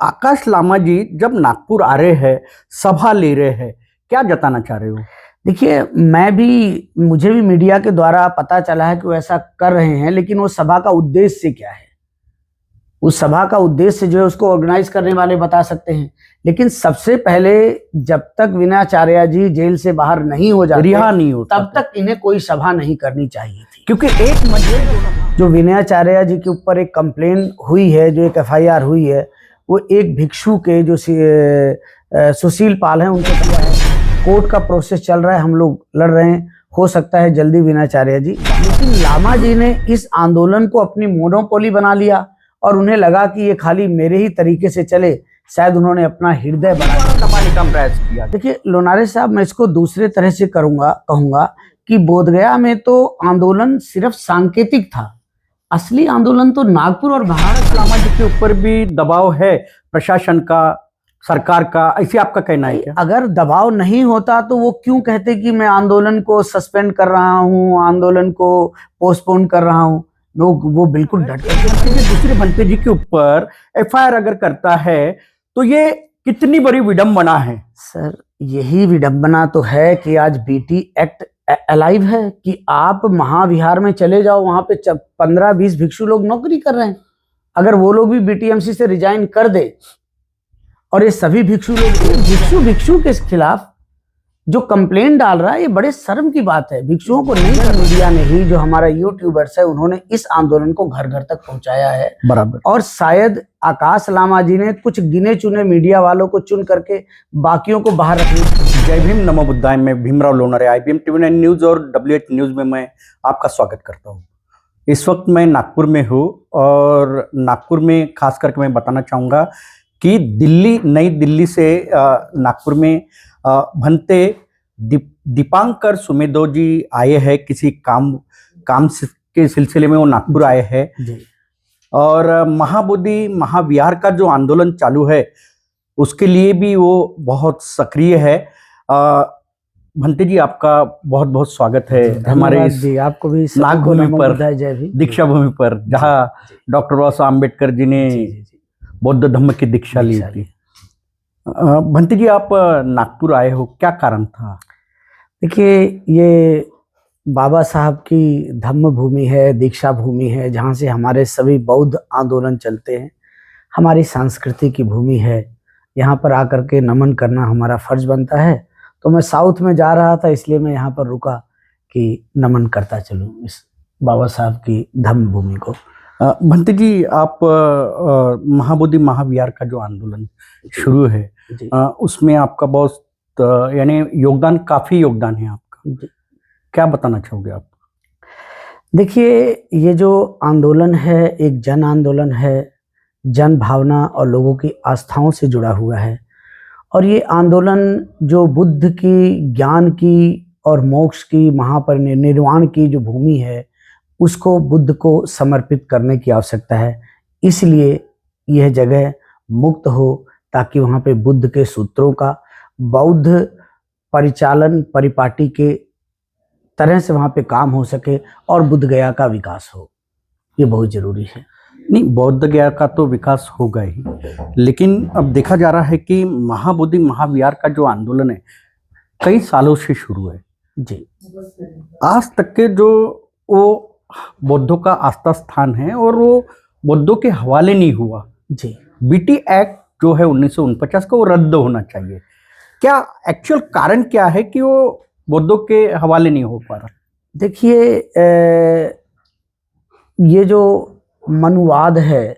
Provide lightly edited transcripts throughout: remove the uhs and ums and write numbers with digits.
आकाश लामा जी जब नागपुर आ रहे हैं, सभा ले रहे हैं, क्या जताना चाह रहे हो? देखिए, मुझे भी मीडिया के द्वारा पता चला है कि वो ऐसा कर रहे हैं, लेकिन वो सभा का उद्देश्य क्या है, उस सभा का उद्देश्य जो है उसको ऑर्गेनाइज करने वाले बता सकते हैं। लेकिन सबसे पहले जब तक विनयाचार्य जी जेल से बाहर नहीं हो जाते, रिहा नहीं होता, तब तक इन्हें कोई सभा नहीं करनी चाहिए थी। क्योंकि एक मजे जो विनयाचार्य जी के ऊपर एक कंप्लेन हुई है, जो एक एफआईआर हुई है, वो एक भिक्षु के जो सुशील पाल हैं उनको किया है। कोर्ट का प्रोसेस चल रहा है, हम लोग लड़ रहे हैं, हो सकता है जल्दी विनयाचार्य जी। लेकिन लामा जी ने इस आंदोलन को अपनी मोनोपोली बना लिया और उन्हें लगा कि ये खाली मेरे ही तरीके से चले, शायद उन्होंने अपना हृदय दबाने का प्रयास किया। देखिए लोनारे साहब, मैं इसको दूसरे तरह से कहूंगा कि बोधगया में तो आंदोलन सिर्फ सांकेतिक था, असली आंदोलन तो नागपुर और भारत। लामा जी के ऊपर भी दबाव है प्रशासन का, सरकार का, ऐसे आपका कहना है क्या? अगर दबाव नहीं होता तो वो क्यों कहते कि मैं आंदोलन को सस्पेंड कर रहा हूँ, आंदोलन को पोस्टपोन कर रहा हूँ? लोग वो बिल्कुल डट गए। दूसरे भंते जी के ऊपर एफआईआर अगर करता है तो ये कितनी बड़ी विडंबना है? सर, यही विडंबना तो है कि आज बीटी एक्ट अलाइव है कि आप महाविहार में चले जाओ, वहां पे 15-20 भिक्षु लोग नौकरी कर रहे हैं। अगर वो लोग भी बीटीएमसी से रिजाइन कर दे और ये सभी भिक्षु लोग भिक्षु के खिलाफ जो कंप्लेंट डाल रहा है, ये बड़े शर्म की बात है। भिक्षुओं को नहीं कर, मीडिया ने ही, जो हमारा यूट्यूबर्स है, उन्होंने इस आंदोलन को घर घर तक पहुंचाया है बराबर। और शायद आकाश लामा जी ने कुछ गिने चुने मीडिया वालों को चुन करके बाकियों को बाहर रखने। जय भीम, नमो बुद्धाय। मैं Bhimrao Lonare, IBM TV9 news और WH न्यूज में मैं आपका स्वागत करता हूँ। इस वक्त मैं नागपुर में हूँ और नागपुर में खास करके मैं बताना चाहूँगा कि नई दिल्ली से नागपुर में भंते दीपांकर सुमेदो जी आए हैं, किसी काम के सिलसिले में वो नागपुर आए हैं। और महाबोधि महाविहार का जो आंदोलन चालू है उसके लिए भी वो बहुत सक्रिय है। भंते जी, आपका बहुत बहुत स्वागत है हमारे इस आपको भी नागभूमि पर, दीक्षा भूमि पर, जहाँ डॉक्टर बाबा साहब अम्बेडकर जी ने बौद्ध धम्म की दीक्षा ली थी। भंते जी, आप नागपुर आए हो, क्या कारण था? देखिए, ये बाबा साहब की धम्म भूमि है, दीक्षा भूमि है, जहाँ से हमारे सभी बौद्ध आंदोलन चलते हैं। हमारी संस्कृति की भूमि है, यहाँ पर आकर के नमन करना हमारा फर्ज बनता है। तो मैं साउथ में जा रहा था, इसलिए मैं यहाँ पर रुका कि नमन करता चलूँ इस बाबा साहब की धम्म भूमि को। भंते जी, आप महाबोधि महाविहार का जो आंदोलन शुरू है उसमें आपका बहुत यानी काफी योगदान है आपका, क्या बताना चाहोगे आप? देखिए, ये जो आंदोलन है एक जन आंदोलन है, जन भावना और लोगों की आस्थाओं से जुड़ा हुआ है। और ये आंदोलन जो बुद्ध की, ज्ञान की और मोक्ष की, महापरिनिर्वाण की जो भूमि है, उसको बुद्ध को समर्पित करने की आवश्यकता है। इसलिए यह जगह मुक्त हो, ताकि वहाँ पे बुद्ध के सूत्रों का, बौद्ध परिचालन परिपाटी के तरह से वहाँ पे काम हो सके और बुद्ध गया का विकास हो। ये बहुत जरूरी है। नहीं, बौद्ध गया का तो विकास होगा ही, लेकिन अब देखा जा रहा है कि महाबोधि महाविहार का जो आंदोलन है कई सालों से शुरू है जी, आज तक के जो वो बौद्धों का आस्था स्थान है और वो बौद्धों के हवाले नहीं हुआ जी। बीटी एक्ट जो है 1949 का, वो रद्द होना चाहिए। क्या एक्चुअल कारण क्या है कि वो बौद्धों के हवाले नहीं हो पा रहा? देखिए, ये जो मनुवाद है,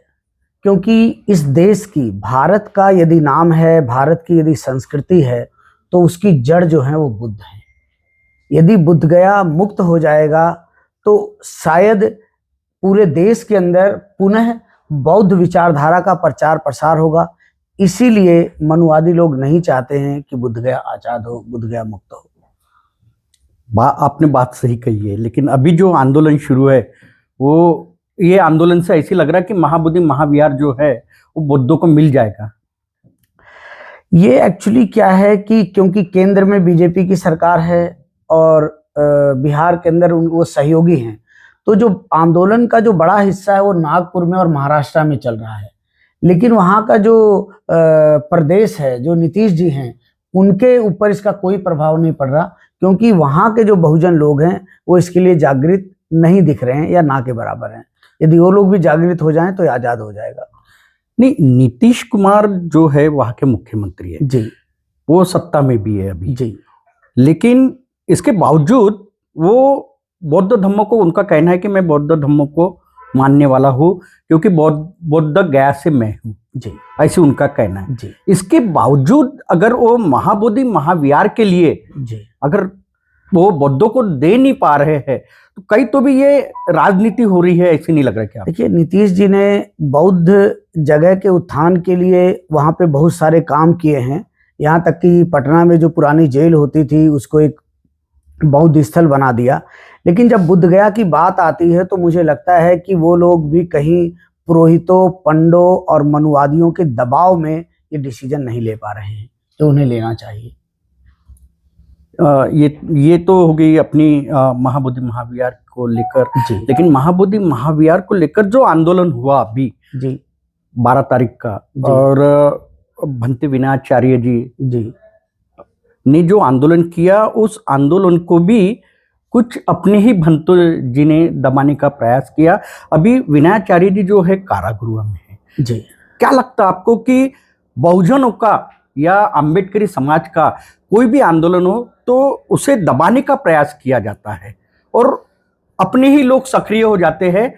क्योंकि इस देश की, भारत का यदि नाम है, भारत की यदि संस्कृति है, तो उसकी जड़ जो है वो बुद्ध है। यदि बुद्ध गया मुक्त हो जाएगा तो शायद पूरे देश के अंदर पुनः बौद्ध विचारधारा का प्रचार प्रसार होगा। इसीलिए मनुवादी लोग नहीं चाहते हैं कि बुद्ध गया आजाद हो, बुद्ध गया मुक्त हो। आपने बात सही कही है, लेकिन अभी जो आंदोलन शुरू है वो, ये आंदोलन से ऐसी लग रहा है कि महाबोधि महाविहार जो है वो बौद्धों को मिल जाएगा। ये एक्चुअली क्या है कि क्योंकि केंद्र में बीजेपी की सरकार है और बिहार के अंदर वो सहयोगी हैं, तो जो आंदोलन का जो बड़ा हिस्सा है वो नागपुर में और महाराष्ट्र में चल रहा है। लेकिन वहाँ का जो प्रदेश है, जो नीतीश जी हैं, उनके ऊपर इसका कोई प्रभाव नहीं पड़ रहा, क्योंकि वहाँ के जो बहुजन लोग हैं वो इसके लिए जागृत नहीं दिख रहे हैं या ना के बराबर हैं। यदि वो लोग भी जागृत हो जाएं तो ये आज़ाद हो जाएगा। नहीं, नीतीश कुमार जो है वहाँ के मुख्यमंत्री है जी वो सत्ता में भी है अभी, जी लेकिन इसके बावजूद वो बौद्ध धर्म को, उनका कहना है कि मैं बौद्ध धर्म को मानने वाला हूँ क्योंकि बौद्ध गया से मैं हूँ, जी ऐसे उनका कहना है। जी इसके बावजूद अगर वो महाबोधि महाविहार के लिए जी अगर वो बौद्धों को दे नहीं पा रहे हैं तो कहीं तो भी ये राजनीति हो रही है, ऐसे नहीं लग रहा क्या? देखिए, नीतीश जी ने बौद्ध जगह के उत्थान के लिए वहाँ पे बहुत सारे काम किए हैं। यहाँ तक कि पटना में जो पुरानी जेल होती थी उसको एक बौद्ध स्थल बना दिया। लेकिन जब बुद्ध गया की बात आती है तो मुझे लगता है कि वो लोग भी कहीं पुरोहितों, पंडों और मनुवादियों के दबाव में ये डिसीजन नहीं ले पा रहे हैं जो उन्हें लेना चाहिए। ये तो हो गई अपनी महाबोधि महाविहार को लेकर, जी लेकिन महाबोधि महाविहार को लेकर जो आंदोलन हुआ अभी जी 12 तारीख का, जी। और भंते विनाचार्य जी ने जो आंदोलन किया, उस आंदोलन को भी कुछ अपने ही भंतो जी ने दबाने का प्रयास किया। अभी विनाचार्य जी जो है कारागृह में है। जी क्या लगता है आपको कि बहुजनों का या अम्बेडकरी समाज का कोई भी आंदोलन हो तो उसे दबाने का प्रयास किया जाता है और अपने ही लोग सक्रिय हो जाते हैं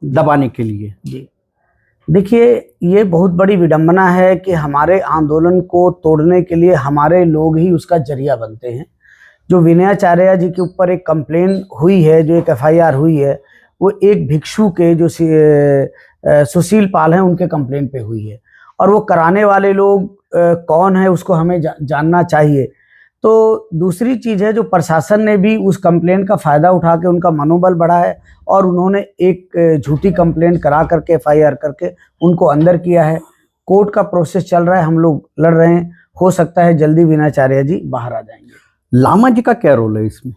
दबाने के लिए? जी। देखिए, ये बहुत बड़ी विडंबना है कि हमारे आंदोलन को तोड़ने के लिए हमारे लोग ही उसका जरिया बनते हैं। जो विनयाचार्य जी के ऊपर एक कंप्लेन हुई है, जो एक एफआईआर हुई है, वो एक भिक्षु के जो सुशील पाल हैं उनके कंप्लेन पे हुई है, और वो कराने वाले लोग कौन है उसको हमें जानना चाहिए। तो दूसरी चीज़ है, जो प्रशासन ने भी उस कंप्लेन का फ़ायदा उठा के उनका मनोबल बढ़ा है और उन्होंने एक झूठी कंप्लेन करा करके एफआईआर करके उनको अंदर किया है। कोर्ट का प्रोसेस चल रहा है, हम लोग लड़ रहे हैं, हो सकता है जल्दी विनाचार्य जी बाहर आ जाएंगे। लामा जी का क्या रोल है इसमें?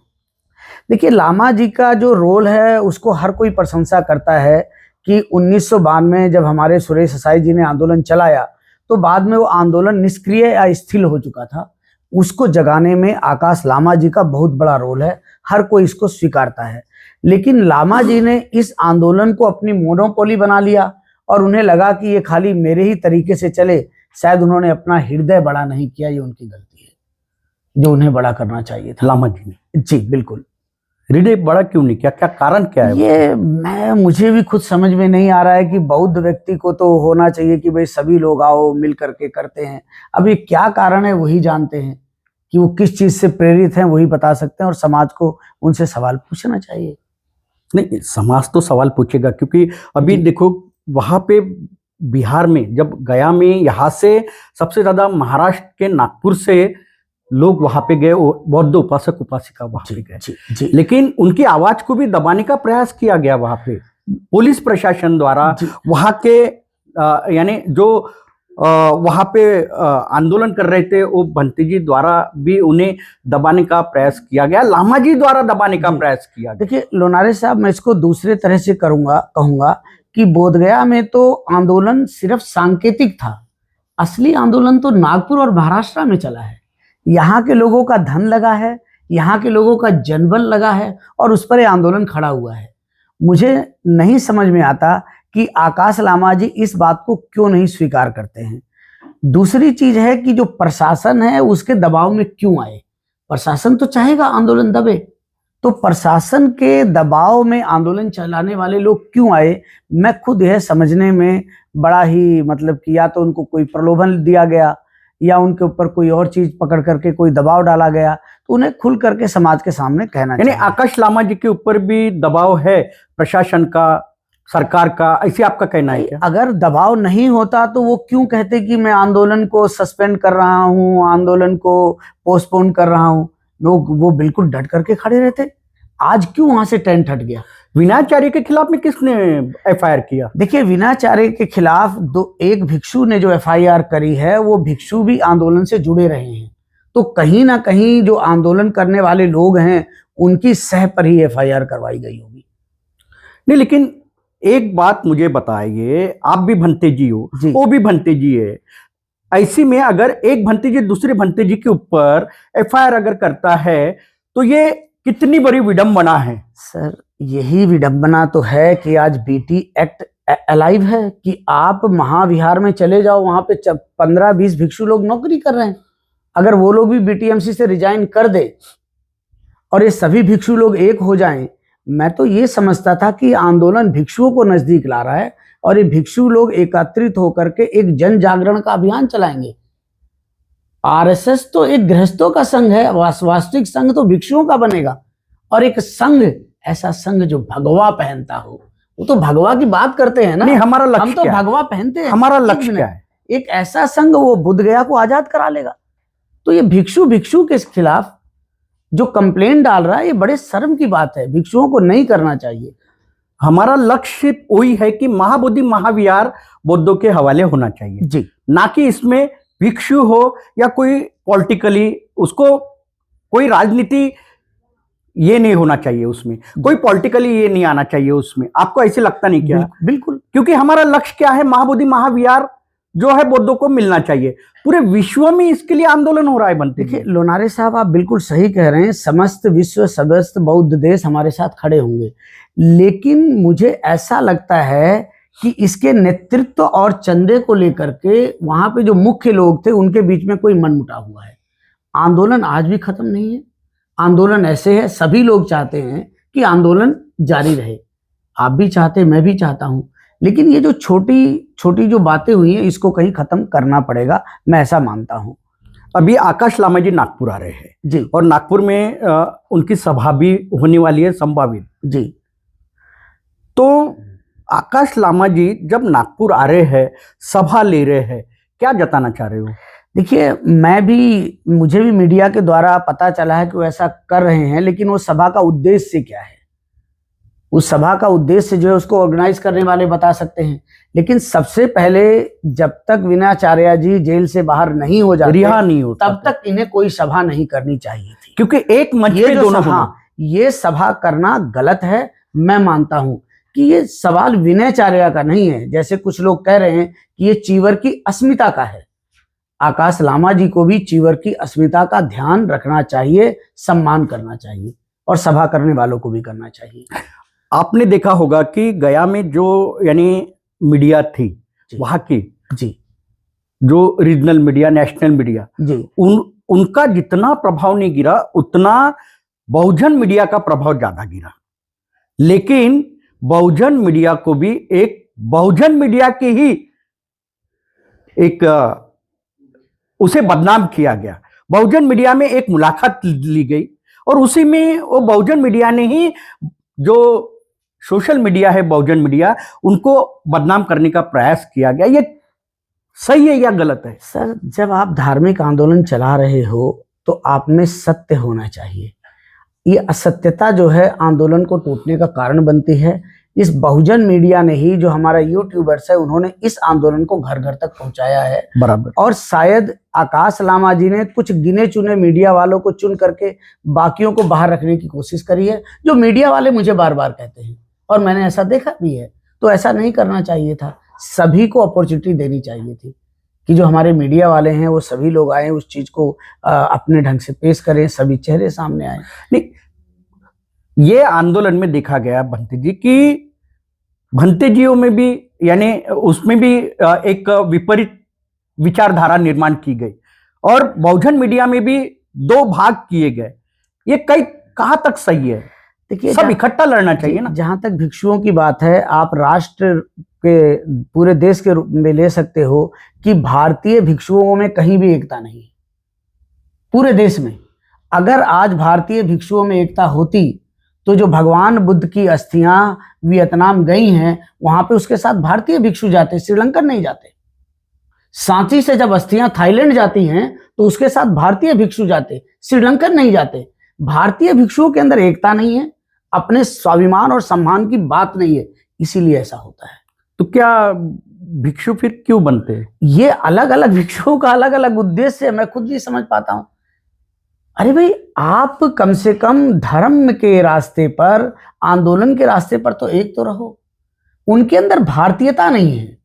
देखिए, लामा जी का जो रोल है उसको हर कोई प्रशंसा करता है कि 1992 में जब हमारे सुरेश ससाई जी ने आंदोलन चलाया तो बाद में वो आंदोलन निष्क्रिय या स्थिर हो चुका था। उसको जगाने में आकाश लामा जी का बहुत बड़ा रोल है, हर कोई इसको स्वीकारता है। लेकिन लामा जी ने इस आंदोलन को अपनी मोनोपोली बना लिया और उन्हें लगा कि ये खाली मेरे ही तरीके से चले। शायद उन्होंने अपना हृदय बड़ा नहीं किया, ये उनकी गलती है, जो उन्हें बड़ा करना चाहिए था। लामा जी ने जी बिल्कुल। हृदय बड़ा क्यों नहीं किया? क्या कारण क्या है? ये मुझे भी खुद समझ में नहीं आ रहा है कि बौद्ध व्यक्ति को तो होना चाहिए कि भाई सभी लोग आओ मिल करके करते हैं। अब ये क्या कारण है वही जानते हैं, कि वो किस चीज से प्रेरित हैं वही बता सकते हैं, और समाज को उनसे सवाल पूछना चाहिए। नहीं, समाज तो सवाल पूछेगा, क्योंकि अभी देखो वहां पे बिहार में, जब गया में, यहाँ से सबसे ज्यादा महाराष्ट्र के नागपुर से लोग वहां पे गए, बौद्ध उपासक उपासिका वहां पे गए। जी जी। लेकिन उनकी आवाज को भी दबाने का प्रयास किया गया वहां पे पुलिस प्रशासन द्वारा। वहां के यानी जो वहां पे आंदोलन कर रहे थे वो भंते जी द्वारा भी उन्हें दबाने का प्रयास किया गया, लामा जी द्वारा दबाने का प्रयास किया गया। देखिए लोनारे साहब, मैं इसको दूसरे तरह से कहूंगा कि बोधगया में तो आंदोलन सिर्फ सांकेतिक था, असली आंदोलन तो नागपुर और महाराष्ट्र में चला है। यहाँ के लोगों का धन लगा है, यहाँ के लोगों का जनबल लगा है, और उस पर आंदोलन खड़ा हुआ है। मुझे नहीं समझ में आता कि आकाश लामा जी इस बात को क्यों नहीं स्वीकार करते हैं। दूसरी चीज है कि जो प्रशासन है उसके दबाव में क्यों आए। प्रशासन तो चाहेगा आंदोलन दबे, तो प्रशासन के दबाव में आंदोलन चलाने वाले लोग क्यों आए, मैं खुद यह समझने में बड़ा ही मतलब कि या तो उनको कोई प्रलोभन दिया गया या उनके ऊपर कोई और चीज पकड़ करके कोई दबाव डाला गया, तो उन्हें खुल करके समाज के सामने कहना चाहिए। आकाश लामा जी के ऊपर भी दबाव है प्रशासन का, सरकार का, ऐसे आपका कहना है क्या? अगर दबाव नहीं होता तो वो क्यों कहते कि मैं आंदोलन को सस्पेंड कर रहा हूँ, आंदोलन को पोस्टपोन कर रहा हूँ। लोग वो बिल्कुल डट करके खड़े रहते। आज क्यों वहां से टेंट हट गया? विनाचार्य के खिलाफ में किसने एफआईआर किया? देखिए, विनाचार्य के खिलाफ एक भिक्षु ने जो एफआईआर करी है, वो भिक्षु भी आंदोलन से जुड़े रहे हैं, तो कहीं ना कहीं जो आंदोलन करने वाले लोग हैं उनकी सह पर ही एफआईआर करवाई गई होगी। नहीं, लेकिन एक बात मुझे बताइए, आप भी भंते जी हो, जी। वो भी भंते जी है। ऐसी में अगर एक भंते जी दूसरे भंते जी के ऊपर एफआईआर अगर करता है तो ये कितनी बड़ी विडंबना है। सर यही विडंबना तो है कि आज बीटी एक्ट अलाइव है कि आप महाविहार में चले जाओ, वहां पे 15-20 भिक्षु लोग नौकरी कर रहे हैं। अगर वो लोग भी बीटीएमसी से रिजाइन कर दे और ये सभी भिक्षु लोग एक हो जाएं, मैं तो ये समझता था कि आंदोलन भिक्षुओं को नजदीक ला रहा है और ये भिक्षु लोग एकत्रित होकर के एक जन जागरण का अभियान चलाएंगे। आरएसएस तो एक गृहस्थों का संघ है, वास्तविक संघ तो भिक्षुओं का बनेगा। और एक संघ, ऐसा संघ जो भगवा पहनता हो, वो तो भगवा की बात करते हैं ना। नहीं, हमारा लक्ष्य हम तो क्या है? भगवा पहनते हैं। हमारा लक्ष्य क्या है? एक ऐसा संघ वो बुद्ध गया को आजाद करा लेगा। तो ये भिक्षु के खिलाफ जो कंप्लेंट डाल रहा है, ये बड़े शर्म की बात है, भिक्षुओं को नहीं करना चाहिए। हमारा लक्ष्य वही है कि महाबोधि महाविहार बौद्धों के हवाले होना चाहिए जी, ना कि इसमें भिक्षु हो या कोई पॉलिटिकली उसको कोई राजनीति ये नहीं होना चाहिए, उसमें कोई पॉलिटिकली ये नहीं आना चाहिए उसमें। आपको ऐसे लगता नहीं क्या? बिल्कुल। क्योंकि हमारा लक्ष्य क्या है, महाबोधि महाविहार जो है बौद्धों को मिलना चाहिए। पूरे विश्व में इसके लिए आंदोलन हो रहा है बनते। देखिए लोनारे साहब, आप बिल्कुल सही कह रहे हैं, समस्त विश्व समस्त बौद्ध देश हमारे साथ खड़े होंगे, लेकिन मुझे ऐसा लगता है कि इसके नेतृत्व और चंदे को लेकर के वहां पे जो मुख्य लोग थे उनके बीच में कोई मनमुटाव हुआ है। आंदोलन आज भी खत्म नहीं है। आंदोलन ऐसे है, सभी लोग चाहते हैं कि आंदोलन जारी रहे, आप भी चाहते, मैं भी चाहता हूं, लेकिन ये जो छोटी छोटी जो बातें हुई हैं इसको कहीं खत्म करना पड़ेगा, मैं ऐसा मानता हूं। अभी आकाश लामा जी नागपुर आ रहे हैं जी, और नागपुर में उनकी सभा भी होने वाली है संभावित। जी। तो आकाश लामा जी जब नागपुर आ रहे हैं, सभा ले रहे हैं, क्या जताना चाह रहे हो? देखिए मुझे भी मीडिया के द्वारा पता चला है कि वो ऐसा कर रहे हैं, लेकिन वो सभा का उद्देश्य क्या है, उस सभा का उद्देश्य जो है उसको ऑर्गेनाइज करने वाले बता सकते हैं। लेकिन सबसे पहले जब तक विनाचार्य जी जेल से बाहर नहीं हो जाते, रिहा नहीं होता, तब तक इन्हें कोई सभा नहीं करनी चाहिए थी। क्योंकि एक मंच पे दोनों ये सभा करना गलत है। मैं मानता हूं कि ये सवाल विनयचार्य का नहीं है, जैसे कुछ लोग कह रहे हैं कि ये चीवर की अस्मिता का है। आकाश लामा जी को भी चीवर की अस्मिता का ध्यान रखना चाहिए, सम्मान करना चाहिए और सभा करने वालों को भी करना चाहिए। आपने देखा होगा कि गया में जो यानी मीडिया थी वहां की, जी, जो रीजनल मीडिया, नेशनल मीडिया, जी, उनका जितना प्रभाव नहीं गिरा उतना बहुजन मीडिया का प्रभाव ज्यादा गिरा। लेकिन बहुजन मीडिया को भी एक बहुजन मीडिया की ही एक उसे बदनाम किया गया। बहुजन मीडिया में एक मुलाकात ली गई और उसी में वो बहुजन मीडिया ने ही, जो सोशल मीडिया है बहुजन मीडिया, उनको बदनाम करने का प्रयास किया गया। ये सही है या गलत है? सर, जब आप धार्मिक आंदोलन चला रहे हो तो आप में सत्य होना चाहिए। ये असत्यता जो है आंदोलन को टूटने का कारण बनती है। इस बहुजन मीडिया ने ही, जो हमारा यूट्यूबर्स है, उन्होंने इस आंदोलन को घर घर तक पहुंचाया है। बराबर। और शायद आकाश लामा जी ने कुछ गिने चुने मीडिया वालों को चुन करके बाकियों को बाहर रखने की कोशिश करी है, जो मीडिया वाले मुझे बार बार कहते हैं और मैंने ऐसा देखा भी है। तो ऐसा नहीं करना चाहिए था, सभी को अपॉर्चुनिटी देनी चाहिए थी कि जो हमारे मीडिया वाले हैं वो सभी लोग आए, उस चीज को अपने ढंग से पेश करें, सभी चेहरे सामने आए। नहीं, ये आंदोलन में देखा गया भंते जी की, भंते जियों में भी यानी उसमें भी एक विपरीत विचारधारा निर्माण की गई और बहुजन मीडिया में भी दो भाग किए गए। ये कहाँ तक सही है? देखिए, सब इकट्ठा लड़ना चाहिए ना। जहां तक भिक्षुओं की बात है, आप राष्ट्र के पूरे देश के रूप में ले सकते हो कि भारतीय भिक्षुओं में कहीं भी एकता नहीं है पूरे देश में। अगर आज भारतीय भिक्षुओं में एकता होती तो जो भगवान बुद्ध की अस्थियां वियतनाम गई हैं, वहां पे उसके साथ भारतीय भिक्षु जाते, श्रीलंकन नहीं जाते। सांची से जब अस्थियां थाईलैंड जाती हैं तो उसके साथ भारतीय भिक्षु जाते, श्रीलंकन नहीं जाते। भारतीय भिक्षुओं के अंदर एकता नहीं है, अपने स्वाभिमान और सम्मान की बात नहीं है, इसीलिए ऐसा होता है। तो क्या भिक्षु फिर क्यों बनते हैं? ये अलग अलग भिक्षुओं का अलग अलग उद्देश्य है, मैं खुद नहीं समझ पाता हूं। अरे भाई, आप कम से कम धर्म के रास्ते पर, आंदोलन के रास्ते पर तो एक तो रहो। उनके अंदर भारतीयता नहीं है,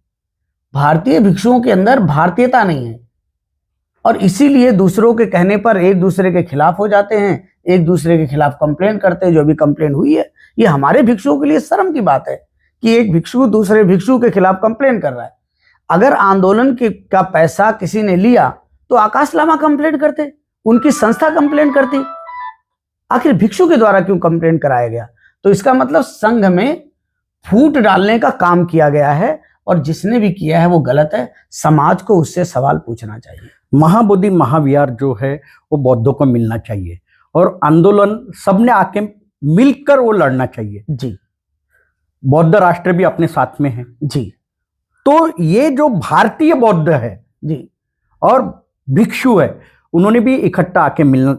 भारतीय भिक्षुओं के अंदर भारतीयता नहीं है, और इसीलिए दूसरों के कहने पर एक दूसरे के खिलाफ हो जाते हैं, एक दूसरे के खिलाफ कंप्लेन करते हैं। जो भी कंप्लेन हुई है, ये हमारे भिक्षुओं के लिए शर्म की बात है कि एक भिक्षु दूसरे भिक्षु के खिलाफ कंप्लेन कर रहा है। अगर आंदोलन का पैसा किसी ने लिया तो आकाश लामा कंप्लेन करते, उनकी संस्था कंप्लेन करती, आखिर भिक्षु के द्वारा क्यों कंप्लेन कराया गया? तो इसका मतलब संघ में फूट डालने का काम किया गया है, और जिसने भी किया है वो गलत है। समाज को उससे सवाल पूछना चाहिए। महाबोधि महाविहार जो है वो बौद्धों को मिलना चाहिए, और आंदोलन सबने आके मिलकर वो लड़ना चाहिए। जी, बौद्ध राष्ट्र भी अपने साथ में है जी, तो ये जो भारतीय बौद्ध है जी, और भिक्षु है, उन्होंने भी इकट्ठा आके मिलना,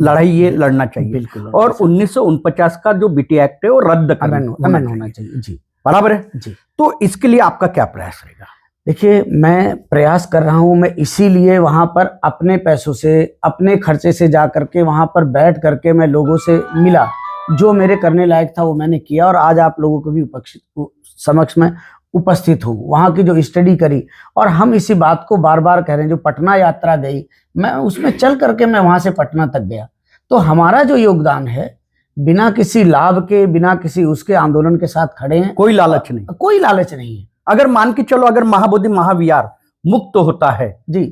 लड़ाई ये लड़ना चाहिए। बिल्कुल। और 1949 का जो बीटी एक्ट है वो रद्द अमन होना चाहिए। जी, बराबर है जी। तो इसके लिए आपका क्या प्रयास रहेगा? देखिए, मैं प्रयास कर रहा हूं, मैं इसीलिए वहां पर अपने पैसों से, अपने खर्चे से जा करके वहां पर बैठ करके मैं लोगों से मिला, जो मेरे करने लायक था वो मैंने किया, और आज आप लोगों को भी समक्ष में उपस्थित हूँ। वहाँ की जो स्टडी करी, और हम इसी बात को बार बार कह रहे हैं, जो पटना यात्रा गई, मैं उसमें चल करके मैं वहाँ से पटना तक गया। तो हमारा जो योगदान है, बिना किसी लाभ के, बिना किसी उसके आंदोलन के साथ खड़े हैं। कोई लालच नहीं, कोई लालच नहीं है। अगर मान के चलो, अगर महाबोधि महाविहार मुक्त होता है जी,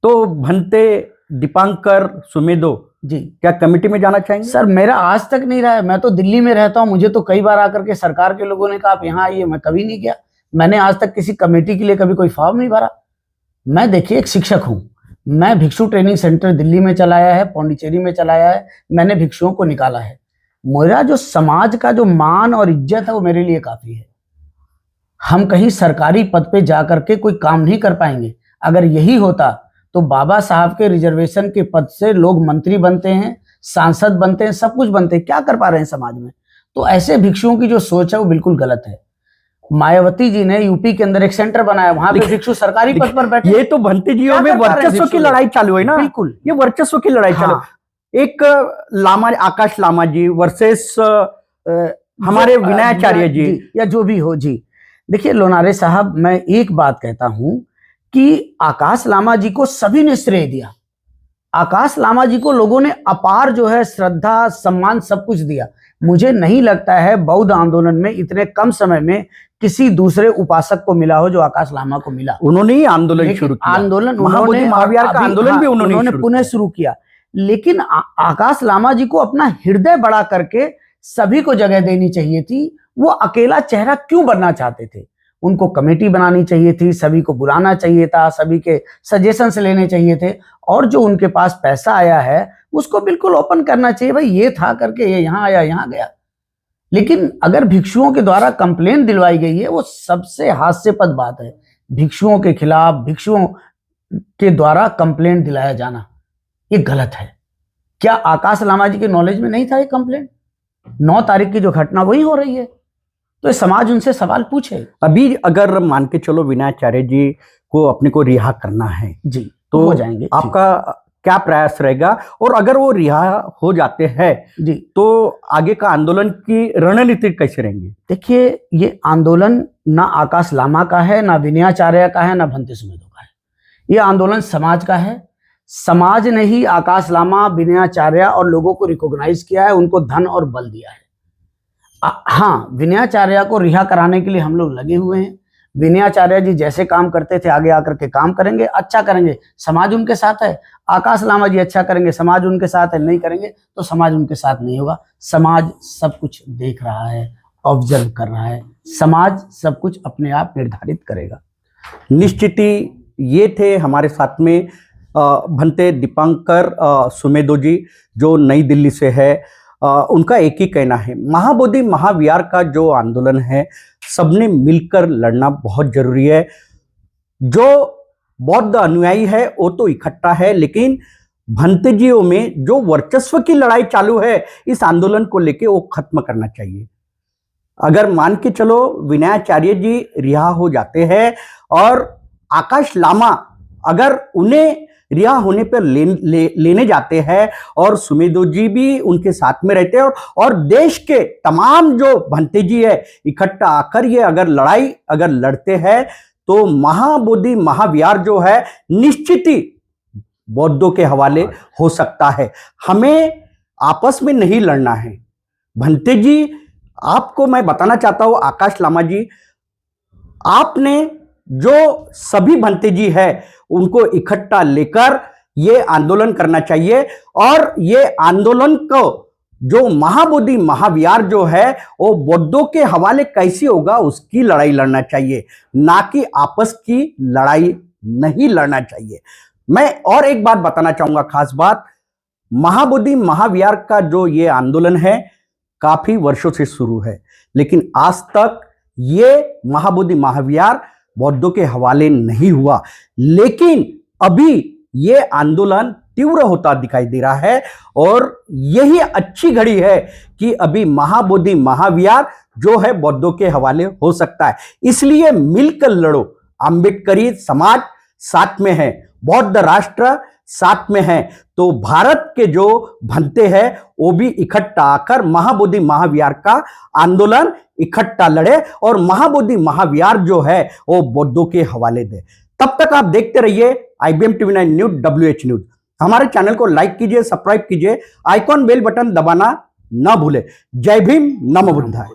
तो भंते दीपांकर सुमेदो जी, क्या कमेटी में जाना चाहेंगे? सर, मेरा आज तक नहीं रहा है। मैं तो दिल्ली में रहता हूँ, मुझे तो कई बार आकर के सरकार के लोगों ने कहा आप यहाँ आइए, मैं कभी नहीं गया। मैंने आज तक किसी कमेटी के लिए कभी कोई फॉर्म नहीं भरा। मैं देखिए एक शिक्षक हूँ, मैं भिक्षु ट्रेनिंग सेंटर दिल्ली में चलाया है, पौंडीचेरी में चलाया है, मैंने भिक्षुओं को निकाला है। मेरा जो समाज का जो मान और इज्जत है वो मेरे लिए काफी है। हम कहीं सरकारी पद पे जाकर के कोई काम नहीं कर पाएंगे। अगर यही होता तो बाबा साहब के रिजर्वेशन के पद से लोग मंत्री बनते हैं, सांसद बनते हैं, सब कुछ बनते हैं। क्या कर पा रहे हैं समाज में? तो ऐसे भिक्षुओं की जो सोच है वो बिल्कुल गलत है। मायावती जी ने यूपी के अंदर एक सेंटर बनाया, वहां पे भिक्षु सरकारी पद पर बैठे। ये तो भंते जीओ में वर्चस्व की लड़ाई चालू है ना। बिल्कुल, ये वर्चस्व की लड़ाई चालू। एक लामा, आकाश लामा जी वर्सेस हमारे विनयाचार्य जी, या जो भी हो जी। देखिए लोनारे साहब, मैं एक बात कहता हूं कि आकाश लामा जी को सभी ने श्रेय दिया। आकाश लामा जी को लोगों ने अपार जो है श्रद्धा, सम्मान, सब कुछ दिया। मुझे नहीं लगता है बौद्ध आंदोलन में इतने कम समय में किसी दूसरे उपासक को मिला हो जो आकाश लामा को मिला। उन्होंने ही आंदोलन शुरू किया। आंदोलन महाबोधि महाविहार का आंदोलन भी उन्होंने पुनः शुरू किया। लेकिन आकाश लामा जी को अपना हृदय बड़ा करके सभी को जगह देनी चाहिए थी। वो अकेला चेहरा क्यों बनना चाहते थे? उनको कमेटी बनानी चाहिए थी, सभी को बुलाना चाहिए था, सभी के सजेशंस लेने चाहिए थे, और जो उनके पास पैसा आया है उसको बिल्कुल ओपन करना चाहिए। भाई ये था करके ये यहाँ आया, यहाँ गया। लेकिन अगर भिक्षुओं के द्वारा कंप्लेन दिलवाई गई है, वो सबसे हास्यास्पद बात है। भिक्षुओं के खिलाफ, भिक्षुओं के द्वारा कंप्लेन दिलाया जाना, ये गलत है। क्या आकाश लामा जी के नॉलेज में नहीं था ये कंप्लेन? 9 तारीख की जो घटना वही हो रही है, तो समाज उनसे सवाल पूछे। अभी अगर मान के चलो विनयाचार्य जी को अपने को रिहा करना है जी, तो हो जाएंगे। आपका क्या प्रयास रहेगा? और अगर वो रिहा हो जाते हैं जी, तो आगे का आंदोलन की रणनीति कैसे रहेंगे? देखिए, ये आंदोलन ना आकाश लामा का है, ना विनयाचार्य का है, ना भंते सुमेधो का है। ये आंदोलन समाज का है। समाज ने ही आकाश लामा, विनयाचार्य और लोगों को रिकॉग्नाइज किया है, उनको धन और बल दिया है। हाँ, विनयाचार्य को रिहा कराने के लिए हम लोग लगे हुए हैं। विनयाचार्य जी जैसे काम करते थे आगे आकर के काम करेंगे, अच्छा करेंगे, समाज उनके साथ है। आकाश लामा जी अच्छा करेंगे, समाज उनके साथ है, नहीं करेंगे तो समाज उनके साथ नहीं होगा। समाज सब कुछ देख रहा है, ऑब्जर्व कर रहा है। समाज सब कुछ अपने आप निर्धारित करेगा। निश्चित ही ये थे हमारे साथ में भंते दीपांकर सुमेदो जी, जो नई दिल्ली से है। उनका एक ही कहना है, महाबोधि महाविहार का जो आंदोलन है सबने मिलकर लड़ना बहुत जरूरी है। जो बौद्ध अनुयायी है वो तो इकट्ठा है, लेकिन भंतेजियों में जो वर्चस्व की लड़ाई चालू है इस आंदोलन को लेके वो खत्म करना चाहिए। अगर मान के चलो विनयाचार्य जी रिहा हो जाते हैं और आकाश लामा अगर उन्हें रिहा होने पर लेने जाते हैं और सुमेधो जी भी उनके साथ में रहते हैं और देश के तमाम जो भंते जी है इकट्ठा आकर ये अगर लड़ाई लड़ते हैं तो महाबोधि महाविहार जो है निश्चित ही बौद्धों के हवाले हो सकता है। हमें आपस में नहीं लड़ना है। भंते जी, आपको मैं बताना चाहता हूं, आकाश लामा जी, आपने जो सभी भंते जी है उनको इकट्ठा लेकर ये आंदोलन करना चाहिए और ये आंदोलन को जो महाबोधि महाविहार जो है वो बौद्धों के हवाले कैसी होगा उसकी लड़ाई लड़ना चाहिए, ना कि आपस की लड़ाई नहीं लड़ना चाहिए। मैं और एक बात बताना चाहूंगा, खास बात, महाबोधि महाविहार का जो ये आंदोलन है काफी वर्षों से शुरू है, लेकिन आज तक ये महाबोधि महाविहार बौद्धों के हवाले नहीं हुआ। लेकिन अभी ये आंदोलन तीव्र होता दिखाई दे रहा है और यही अच्छी घड़ी है कि अभी महाबोधि महाविहार जो है बौद्धों के हवाले हो सकता है। इसलिए मिलकर लड़ो। आम्बेडकरी समाज साथ में है, बौद्ध राष्ट्र साथ में है, तो भारत के जो भंते हैं वो भी इकट्ठा आकर महाबोधि महाविहार का आंदोलन इकट्ठा लड़े और महाबोधि महाविहार जो है वो बौद्धों के हवाले दे। तब तक आप देखते रहिए IBM TV9 news, WH news. हमारे चैनल को लाइक कीजिए, सब्सक्राइब कीजिए, आइकॉन बेल बटन दबाना ना भूले। जय भीम, नमो बुद्धाय।